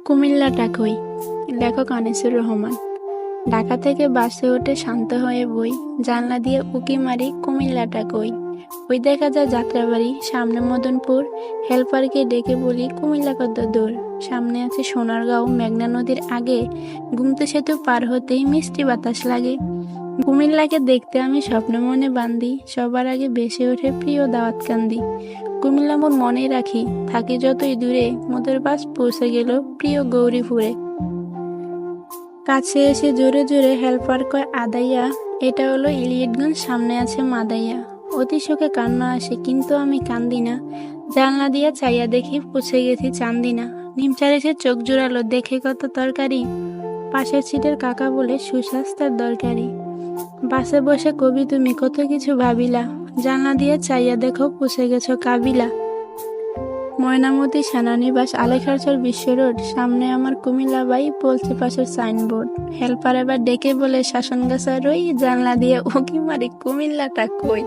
কুমিল্লাটা কই? লেখক আনিসুর রহমান। ঢাকা থেকে বাসে উঠে শান্ত হয়ে বই, জানলা দিয়ে উঁকি মারি কুমিল্লাটা কই। ওই দেখা যায় যাত্রাবাড়ি, সামনে মদনপুর। হেল্পারকে ডেকে বলি কুমিল্লা কত দূর। সামনে আছে সোনারগাঁও, মেঘনা নদীর আগে। গুমতি সেতু পার হতেই মিষ্টি বাতাস লাগে। কুমিল্লাকে দেখতে আমি স্বপ্ন মনে বান্ধি, সবার আগে ভেসে ওঠে প্রিয় দাওয়াত কান্দি। কুমিল্লা মোর মনে রাখি, থাকি যতই দূরে, মোদের বাস পৌঁছে গেল প্রিয় গৌরীপুরে। কাছে এসে জোরে জোরে হেল্পার কয় আদাইয়া, এটা হলো ইলিয়টগঞ্জ, সামনে আছে মাদাইয়া। অতি শোকে কান্না আসে কিন্তু আমি কান্দি না। জানলা দিয়া চাইয়া দেখি পৌঁছে গেছি চান্দিনা। নিমচার এসে চোখ জোড়ালো, দেখে কত তরকারি। পাশের সিটের কাকা বলে সুস্বাস্থ্যের দরকারি। বাসে বসে কবি তুমি কত কিছু ভাবিলা, জানলা দিয়ে চাইয়া দেখো পৌঁছে গেছো কাবিলা। ময়নামতি সেনানিবাস, আলেখারচর বিশ্ব রোড, সামনে আমার কুমিল্লা বাই, বলছে পাশের সাইনবোর্ড। হেল্পার এবার ডেকে বলে শাসনগাছা রই, জানলা দিয়ে উঁকি মারি কুমিল্লাটা কই।